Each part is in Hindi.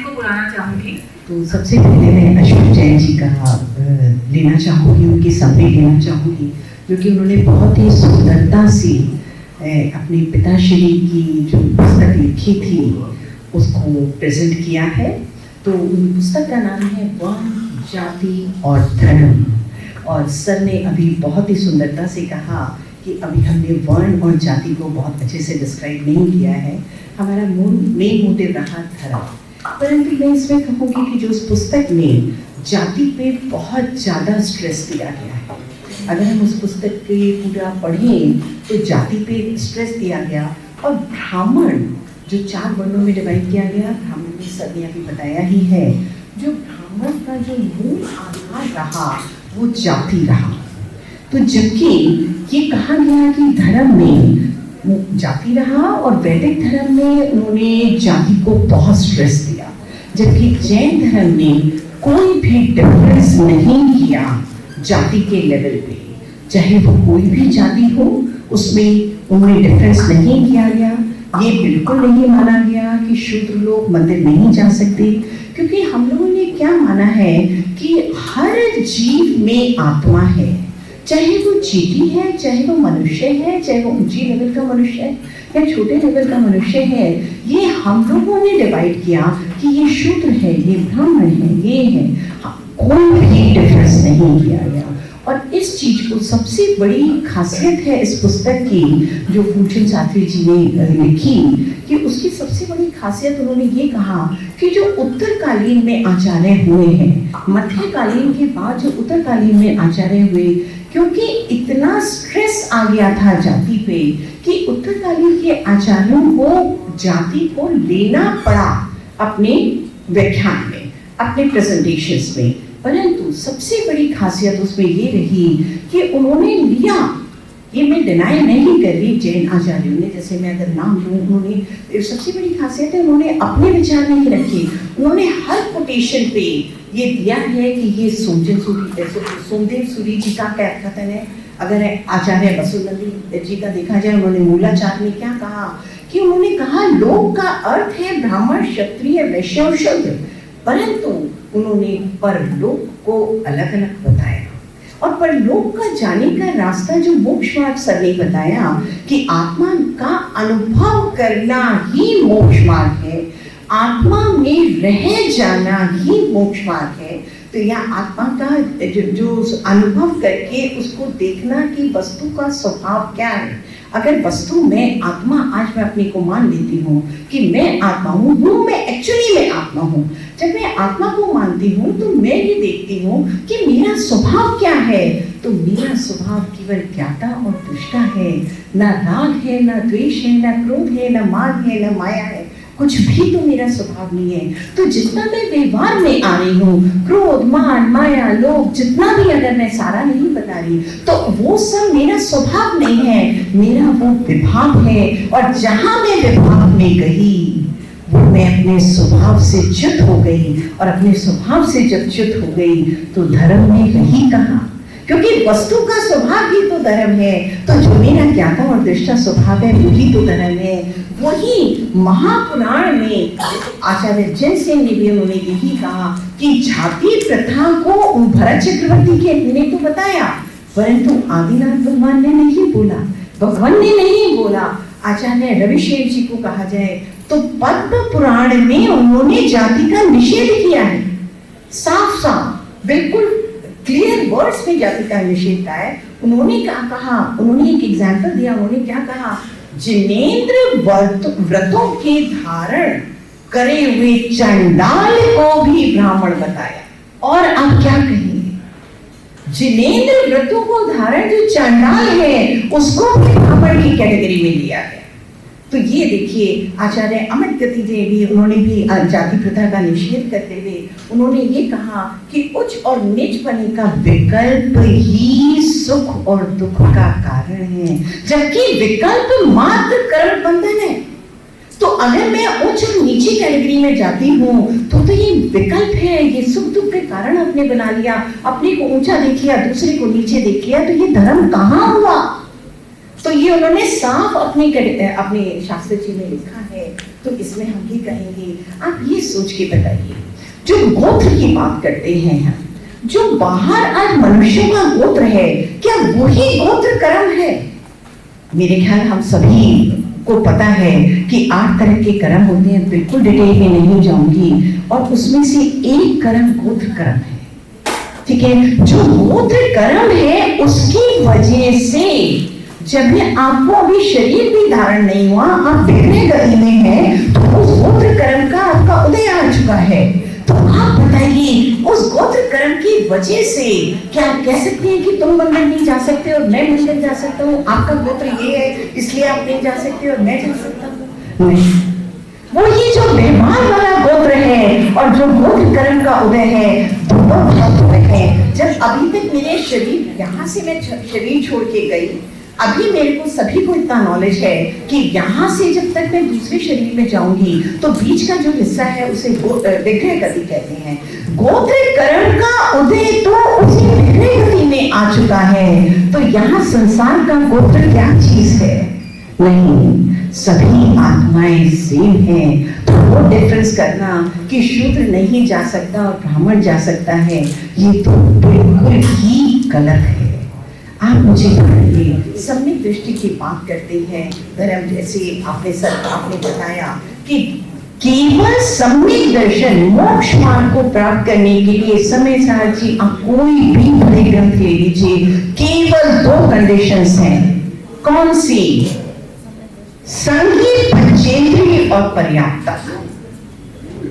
को बुलाना चाहूँगी। तो सबसे पहले मैं अशोक जैन जी का लेना चाहूँगी, उनकी समरी लेना चाहूँगी, क्योंकि उन्होंने बहुत ही सुंदरता से अपने पिताश्री की जो पुस्तक लिखी थी उसको प्रेजेंट किया है। तो उन पुस्तक का नाम है वर्ण, जाति और धर्म। और सर ने अभी बहुत ही सुंदरता से कहा कि अभी हमने वर्ण और जाति को बहुत अच्छे से डिस्क्राइब नहीं किया है, हमारा मेन मोटिव रहा धर्म। परंतु मैं इसमें कहूँगी कि जो उस पुस्तक में जाति पे बहुत ज़्यादा स्ट्रेस दिया गया है, अगर हम उस पुस्तक के पूरा पढ़ें तो जाति पे स्ट्रेस दिया गया। और ब्राह्मण जो 4 वर्णों में डिवाइड किया गया, ब्राह्मण में सर ने अभी बताया ही है, जो ब्राह्मण का जो मूल आधार रहा वो जाति रहा। तो जबकि ये कहा गया कि धर्म में जाति रहा और वैदिक धर्म में उन्होंने जाति को बहुत स्ट्रेस दिया, जबकि जैन धर्म ने कोई भी डिफरेंस नहीं किया जाति के लेवल पे, चाहे वो कोई भी जाति हो उसमें उन्हें डिफरेंस नहीं किया गया। ये बिल्कुल नहीं माना गया कि शूद्र लोग मंदिर नहीं जा सकते, क्योंकि हम लोगों ने क्या माना है कि हर जीव में आत्मा है, चाहे वो चींटी है, चाहे वो मनुष्य है, चाहे वो ऊंची लेवल का मनुष्य है या छोटे लेवल का मनुष्य है। ये हम लोगों ने डिवाइड किया कि ये शूद्र है, ये ब्राह्मण है, ये है, कोई भी डिफरेंस नहीं किया गया। और इस चीज को सबसे बड़ी खासियत है इस पुस्तक की जो पूज्य शास्त्री जी ने लिखी, कि उसकी सबसे बड़ी खासियत उन्होंने ये कहा कि जो उत्तरकालीन में आचार्य हुए हैं, मध्यकालीन के बाद जो उत्तरकालीन में आचार्य हुए, क्योंकि इतना स्ट्रेस आ गया था जाति पे कि उत्तरकालीन के आचार्यों को जाति को लेना पड़ा अपने व्याख्यान में, अपने प्रेजेंटेशंस में। परंतु सबसे बड़ी खासियत उसमें ये रही कि उन्होंने लिया, ये मैं डिनाई नहीं कर रही जैन आचार्यों ने, जैसे मैं अगर नाम लूँ, उन्होंने सबसे बड़ी खासियत है उन्होंने अपने विचार नहीं रखे, उन्होंने हर कोटेशन पे ये दिया है कि ये सोमदेव सूरी जी का क्या कथन है। अगर आचार्य वसुनंदी जी का देखा जाए, उन्होंने मूलाचार में क्या कहा कि उन्होंने कहा लोक का अर्थ है ब्राह्मण, क्षत्रिय, वैश्य और शूद्र, परंतु उन्होंने परलोक को अलग अलग बताया। और परलोक का जाने का रास्ता जो मोक्ष मार्ग सर ने बताया कि आत्मा का अनुभव करना ही मोक्ष मार्ग है, आत्मा में रह जाना ही मोक्ष मार्ग है। तो यह आत्मा का जो अनुभव करके उसको देखना कि वस्तु का स्वभाव क्या है। अगर वस्तु में आत्मा, आज मैं अपने को मान लेती हूँ कि मैं आत्मा हूँ, मैं एक्चुअली मैं आत्मा हूँ। जब मैं आत्मा को मानती हूँ तो मैं ये देखती हूँ कि मेरा स्वभाव क्या है। तो मेरा स्वभाव केवल ज्ञाता और दुष्टा है, ना राग है, ना द्वेष है, ना क्रोध है, ना मान है, ना माया है, कुछ भी तो मेरा स्वभाव नहीं है। तो जितना मैं व्यवहार में आ रही हूँ, क्रोध, मान, माया, लोभ, जितना भी अगर मैं सारा नहीं बता रही, तो वो सब मेरा स्वभाव नहीं है, मेरा वो विभाव है। और जहां मैं विभाव में गई, वो मैं अपने स्वभाव से च्युत हो गई, और अपने स्वभाव से जब च्युत हो गई तो धर्म ने रही कहा, क्योंकि वस्तु का स्वभाव ही तो धर्म है। तो जो मेरा ज्ञाता और दृष्टा स्वभाव है वही तो धर्म है। वही महापुराण में आचार्य जैन सिंह ने भी उन्होंने यही कहा कि जाति प्रथा को भरत चक्रवर्ती के ने तो बताया, परंतु आदिनाथ भगवान ने नहीं बोला, भगवान ने नहीं बोला। आचार्य रविशेर जी को कहा जाए तो पद्म पुराण में उन्होंने जाति का निषेध किया है, साफ साफ बिल्कुल क्लियर वर्ड्स में जाति का निषेध है। उन्होंने क्या कहा, उन्होंने एक एग्जाम्पल दिया, उन्होंने क्या कहा, जिनेंद्र व्रतों के धारण करे हुए चंडाल को भी ब्राह्मण बताया। और आप क्या कहेंगे, जिनेंद्र व्रतों को धारण जो चंडाल है उसको भी ब्राह्मण की कैटेगरी में लिया गया। तो ये देखिए आचार्य अमित गति जी भी, उन्होंने भी जाति प्रथा का निषेध करते हुए उन्होंने ये कहा कि उच्च और नीच पने का विकल्प ही सुख और दुख का कारण है, जबकि विकल्प मात्र कर्म बंधन है। तो अगर मैं उच्च और नीची कैटेगरी में जाती हूँ तो ये विकल्प है, ये सुख दुख के कारण अपने बना लिया, अपने को ऊंचा देख लिया, दूसरे को नीचे देख लिया, तो ये धर्म कहाँ हुआ। तो ये उन्होंने साफ अपने शास्त्र जी में लिखा है। तो इसमें हम ये कहेंगे, आप ये सोच के बताइए, जो गोत्र की बात करते हैं हम, जो बाहर आज मनुष्यों का गोत्र है, क्या वही गोत्र कर्म है? मेरे ख्याल हम सभी को पता है कि 8 तरह के कर्म होते हैं, बिल्कुल डिटेल में नहीं जाऊंगी, और उसमें से एक कर्म गोत्र कर्म है। ठीक है, जो गोत्र कर्म है उसकी वजह से जब भी आपको अभी शरीर भी धारण नहीं हुआ, आप बिखरे गति में हैं, तो उस गोत्र कर्म का आपका उदय आ चुका है। तो आप बताइए, उस गोत्र कर्म की वजह से क्या आप कह सकते हैं कि तुम मंदिर नहीं जा सकते और मैं मंदिर जा सकता हूँ? आपका गोत्र ये है इसलिए आप नहीं जा सकते और मैं जा सकता हूँ? नहीं, वो ये जो व्यवहार वाला गोत्र है और जो गोत्र कर्म का उदय है, दोनों भाग हैं। जब अभी तक मेरे शरीर, यहाँ से मैं शरीर छोड़ के गई, अभी मेरे को सभी को इतना नॉलेज है कि यहाँ से जब तक मैं दूसरे शरीर में जाऊंगी तो बीच का जो हिस्सा है उसे विग्रह गति कहते हैं। गोत्र कर्म का उदय तो उसी विग्रह गति में आ चुका है। तो यहाँ संसार का गोत्र क्या चीज है? नहीं, सभी आत्माएं सेम हैं। तो वो डिफरेंस करना कि शूद्र नहीं जा सकता और ब्राह्मण जा सकता है, ये तो बिल्कुल ही गलत है। आप मुझे बताइए, सम्यक दृष्टि की बात करते हैं धर्म, जैसे आपने बताया कि केवल सम्यक दर्शन मोक्ष मार्ग को प्राप्त करने के लिए समय सार जी, आप कोई भी बड़े ग्रंथ ले लीजिए, केवल 2 कंडीशंस हैं। कौन सी? संगीत, पंचेंद्रिय और पर्याप्तक,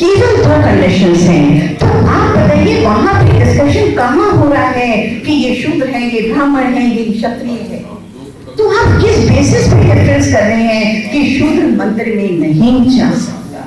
केवल 2 कंडीशंस हैं। तो आप बताइए, वहां पे डिस्कशन कहाँ हो रहा है कि ये शूद्र है, ये ब्राह्मण है, ये क्षत्रिय है? तो आप किस बेसिस पे डिफरेंस कर रहे हैं कि शूद्र मंदिर में नहीं जा सकता?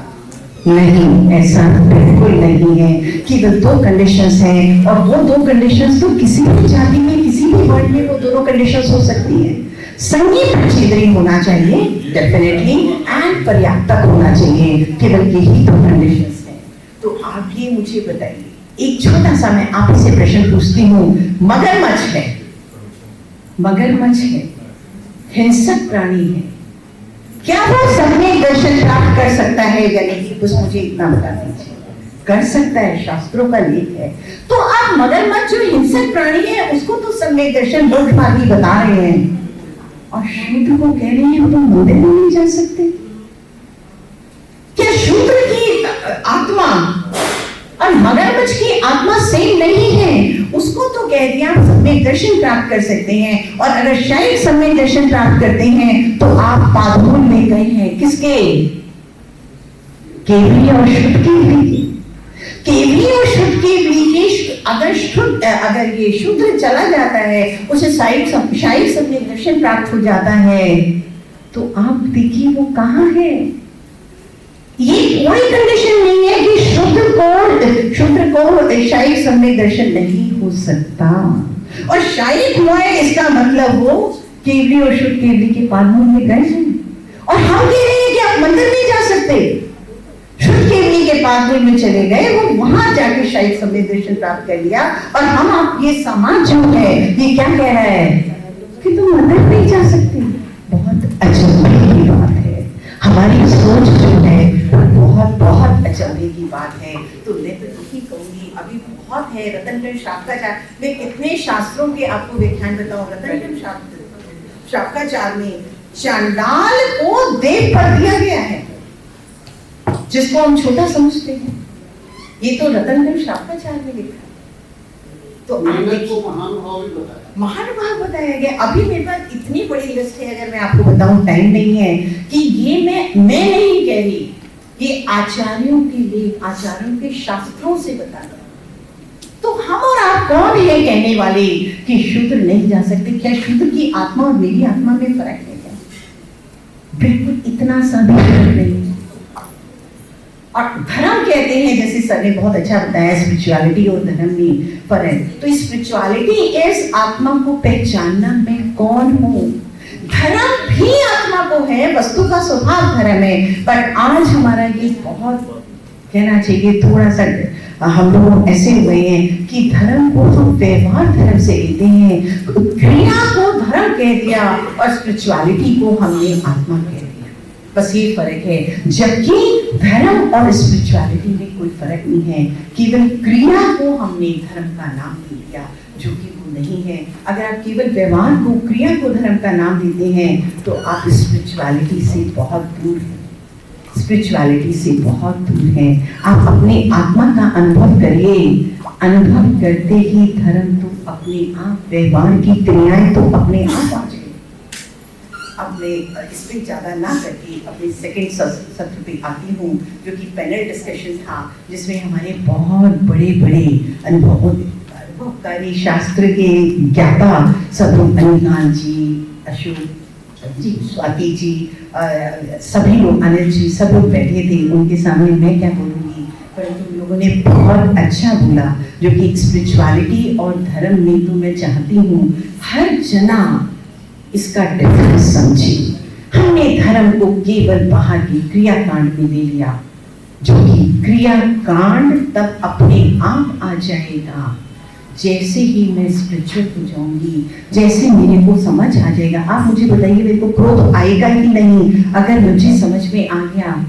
नहीं, ऐसा बिल्कुल नहीं है। केवल 2 कंडीशंस हैं, और वो 2 कंडीशंस तो किसी भी जाति में, किसी भी वर्ड में वो दोनों कंडीशंस हो सकती है। संगीत पंचेंद्रिय होना चाहिए डेफिनेटली, एंड पर्याप्तक होना चाहिए, केवल यही 2 कंडीशंस हैं। तो आप ये मुझे बताइए, एक छोटा सा मैं आप से प्रश्न पूछती हूँ, मगरमच्छ है, मगरमच्छ है, हिंसक प्राणी है, क्या वो सम्यक दर्शन प्राप्त कर सकता है या नहीं? बस मुझे इतना बता दीजिए। कर सकता है, शास्त्रों का लेख है। तो आप मगरमच्छ जो हिंसक प्राणी है उसको तो सम्यक दर्शन लोकमार्गी बता रहे हैं, और शूद्र को कह रहे हैं तो मंदिर में नहीं जा सकते? क्या शूद्र की आत्मा और मगरमच्छ की आत्मा सेम नहीं है? उसको तो कह दिया आप सम्यक दर्शन प्राप्त कर सकते हैं, और अगर शायद सम्यक दर्शन प्राप्त करते हैं तो आप पादमूल में गए हैं किसके? केवली और शुद्ध केवली। केवली और शुद्ध केवली के अगर ये शूद्र चला जाता है, उसे शायद सम्यक दर्शन प्राप्त हो जाता है, तो आप देखिए वो कहाँ है। ये कोई कंडीशन नहीं है कि शूद्र को शायद सम्यक दर्शन नहीं हो सकता, और शायद हुआ है इसका मतलब वो केवली और शुद्ध केवली के पादमूल में गए हैं, और हम कह रहे हैं कि आप मंदिर नहीं जा सकते। शुद्ध केवली के पादमूल में चले गए, वो वहां जाके शायद सम्यक दर्शन प्राप्त कर लिया, और हम आप ये समाज जो है ये क्या कह रहा है कि तुम मंदिर नहीं जा सकते। बहुत अचंभे की बात है, हमारी सोच जो है बहुत बहुत अचंभे की बात है। तो मैं तो यही कहूंगी, अभी बहुत है रतनगंज शाक्ताचार में, कितने शास्त्रों के आपको व्याख्यान बताऊं। रतनगंज शाक्ताचार में चांडाल को देव पर दिया गया है, जिसको हम छोटा समझते हैं, ये तो रतनगंज शाक्ताचार में लिखा। तो महानुभाव बताया गया। अभी मेरे पास इतनी बड़ी लिस्ट है, अगर मैं आपको बताऊं, टाइम नहीं है कि ये मैं नहीं कह रही, ये आचार्यों के लिए, आचार्यों के शास्त्रों से बता रहा। तो हम और आप कौन है कहने वाले कि शूद्र नहीं जा सकते? क्या शूद्र की आत्मा और मेरी आत्मा में फर्क है क्या? बिल्कुल इतना सा भी फर्क नहीं। और धर्म कहते हैं, जैसे सर ने बहुत अच्छा बताया, स्पिरिचुअलिटी और धर्म में फर्क। तो स्पिरिचुअलिटी इस आत्मा को पहचानना मैं कौन हूँ। धर्म भी आत्मा को है, वस्तु का स्वभाव धर्म है, पर आज हमारा ये बहुत कहना चाहिए, थोड़ा सा हम लोग ऐसे हुए हैं कि धर्म को हम व्यवहार धर्म से लेते हैं, क्रिया को धर्म कह दिया और स्पिरिचुअलिटी को हमने आत्मा कह दिया। बस ये फर्क है। जबकि धर्म और स्पिरिचुअलिटी में कोई फर्क नहीं है, केवल क्रिया को हमने धर्म का नाम दे दिया, जो कि वो नहीं है। अगर आप केवल व्यवहार को, क्रिया को धर्म का नाम देते हैं तो आप स्पिरिचुअलिटी से बहुत दूर हैं, स्पिरिचुअलिटी से बहुत दूर हैं। आप अपने आत्मा का अनुभव करिए, अनुभव करते ही धर्म तो अपने आप, व्यवहार की क्रियाएं तो अपने आप आ जाएगी। अपने इस पर ज़्यादा ना करके अपने सेकंड सत्र पे आती हूँ, जो कि पैनल डिस्कशन था, जिसमें हमारे बहुत बड़े बड़े अनुभवकारी शास्त्र के ज्ञाता सब लोग, अनिल जी, अशोक जी, स्वाति जी, सभी लोग, अनिल जी, सब लोग बैठे थे। उनके सामने मैं क्या बोलूँगी, परंतु उन लोगों ने बहुत अच्छा बोला, जो कि स्पिरिचुअलिटी और धर्म में तो मैं चाहती हूँ हर जना इसका डिफरेंस समझे। हमने धर्म को केवल बाहर की क्रिया कांड में दे लिया, जो कि क्रिया कांड तब अपने आप आ जाएगा जैसे ही मैं स्पिरिचुअल हो जाऊंगी, जैसे मेरे को समझ आ जाएगा। आप मुझे बताइए, मेरे को क्रोध आएगा कि नहीं? अगर मुझे समझ में आ गया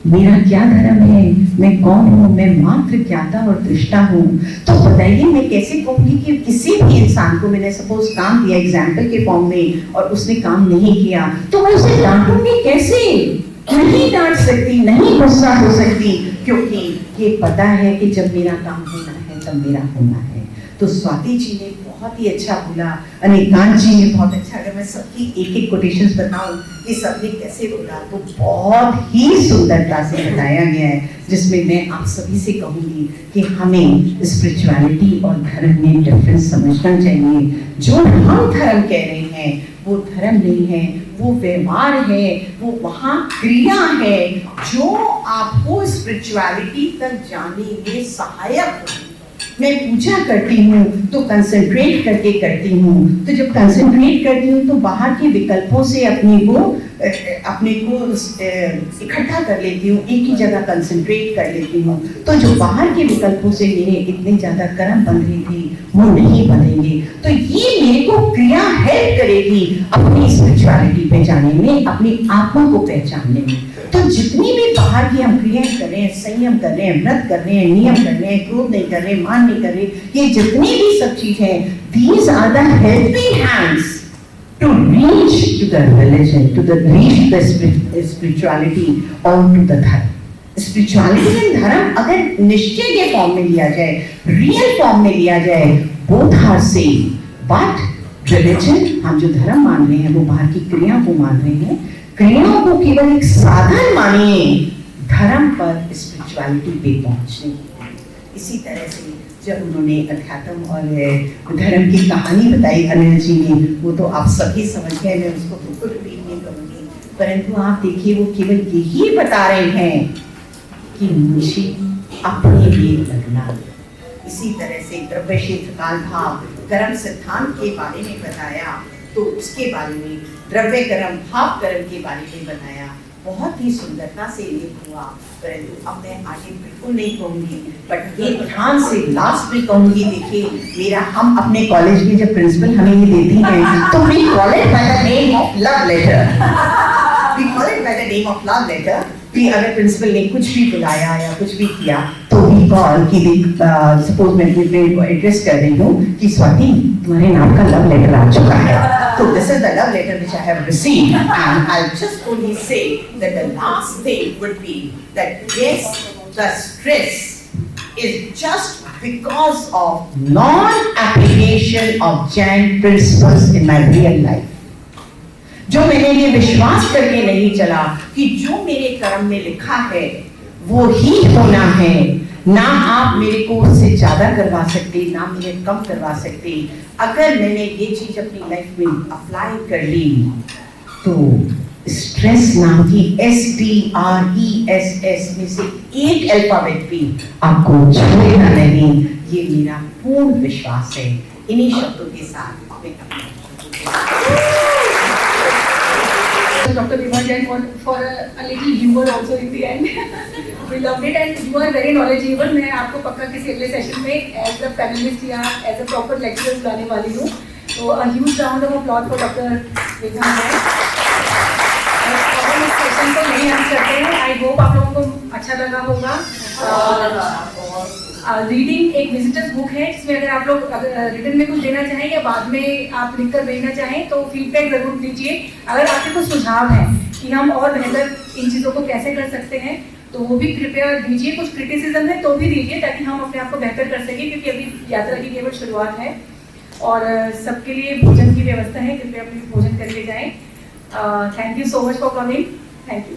मेरा क्या धर्म है, मैं कौन हूँ, मैं मात्र ज्ञाता और दृष्टा हूँ, तो बताइए मैं कैसे कहूँगी कि किसी भी इंसान को मैंने सपोज काम दिया एग्जाम्पल के फॉर्म में और उसने काम नहीं किया, तो मैं उसे डांटूंगी कैसे? नहीं डांट सकती, नहीं गुस्सा हो सकती, क्योंकि ये पता है कि जब मेरा काम होना है तब मेरा होना है। तो स्वाति जी ने बहुत ही अच्छा बोला, अनिकांत जी ने बहुत अच्छा, अगर मैं सबकी एक एक कोटेशंस बताऊं कि सबने कैसे बोला, तो बहुत ही सुंदरता से बताया गया है, जिसमें मैं आप सभी से कहूंगी कि हमें स्पिरिचुअलिटी और धर्म में डिफरेंस समझना चाहिए। जो हम धर्म कह रहे हैं वो धर्म नहीं है, वो व्यवहार है, वो वहाँ क्रिया है जो आपको स्पिरिचुअलिटी तक जाने में सहायक होगी। मैं पूजा करती हूँ तो कंसंट्रेट करके करती हूँ, तो जब कंसंट्रेट करती हूँ तो बाहर के विकल्पों से अपने को इकट्ठा कर लेती हूँ, एक ही जगह कंसंट्रेट कर लेती हूँ। तो जो बाहर के विकल्पों से मेरे इतने ज़्यादा कर्म बन रहे थे वो नहीं बनेंगे। तो ये मेरे को क्रिया हेल्प करेगी अपनी स्पिरिचुअलिटी पे जाने में, अपनी आत्मा को पहचानने में। तो जितनी भी बाहर की हम क्रियाएं कर रहे हैं, संयम कर रहे हैं, व्रत कर रहे हैं, नियम कर रहे हैं, क्रोध नहीं कर रहे, मान नहीं कर रहे, ये जितनी भी सब चीज है, these are the helping hands to reach to the religion, to the reach the spirituality or to the dharma. Spirituality and धर्म अगर निश्चय के फॉर्म में लिया जाए, रियल फॉर्म में लिया जाए, both are same, but religion, हम जो धर्म मान रहे हैं वो बाहर की क्रिया को मान रहे हैं, क्रियाओं को केवल एक साधन मानिए धर्म पर स्पिरिचुअलिटी पे पहुंचने की। इसी तरह से जब उन्होंने अध्यात्म और धर्म की कहानी बताई अनिल जी ने, वो तो आप सभी समझ गए, मैं उसको बिल्कुल रिपीट नहीं करूँगी, परंतु आप देखिए वो केवल यही बता रहे हैं कि मुझे अपने लिए लगना। इसी तरह से द्रव्य क्षेत्र काल भाव कर्म सिद्धांत के बारे में बताया, तो उसके बारे में द्रव्य कर्म भाव कर्म के बारे में बताया, बहुत ही सुंदरता से ये हुआ। परंतु अब मैं आगे बिल्कुल नहीं कहूँगी, बट ये ध्यान से लास्ट में कहूँगी। देखिए मेरा, हम अपने कॉलेज में जब प्रिंसिपल हमें ये देती हैं तो we call it by the name of love letter, we call it by the name of love letter. कि अगर प्रिंसिपल ने कुछ भी बुलाया या कुछ भी किया तो वी कॉल कि सपोज मैं को एड्रेस कर रही हूँ कि स्वाति तुम्हारे नाम का लव लेटर आ चुका है, तो this is the love letter which I have received and I just only say that the last thing would be that yes the stress is just because of non-application of Jain principles in my real life. जो मैंने ये विश्वास करके नहीं चला कि जो मेरे कर्म में लिखा है वो ही होना है, ना आप मेरे को उससे ज्यादा करवा सकते, ना मेरे कम करवा सकते। अगर मैंने ये चीज अपनी लाइफ में अप्लाई कर ली तो स्ट्रेस नाम की STRESS में से एक अल्फाबेट भी आपको छोड़ेगा नहीं, ये मेरा पूर्ण विश्वास है। इन्हीं शब्दों के साथ Dr. Vibha Jain for a little humor also in the end. We loved it and you are very knowledgeable. मैं आपको पक्का किसी अगले सेशन में as a panelist या as a proper lecturer बुलाने वाली हूँ। तो a huge round of applause for Dr. Vibha Jain. Question को नहीं आंसर करते हैं। आई होप आप लोगों को अच्छा लगा होगा। रीडिंग एक विजिटर्स बुक है, जिसमें अगर आप लोग रिटर्न में कुछ देना चाहें या बाद में आप लिखकर भेजना चाहें तो फीडबैक जरूर दीजिए। अगर आपके कुछ सुझाव हैं कि हम और बेहतर इन चीज़ों को कैसे कर सकते हैं तो वो भी कृपया दीजिए। कुछ क्रिटिसिज्म है तो भी दीजिए, ताकि हम अपने आप को बेहतर कर सकें, क्योंकि अभी यात्रा की केवल शुरुआत है। और सबके लिए भोजन की व्यवस्था है, कृपया अपने भोजन करके जाएं। Thank you so much for coming. Thank you.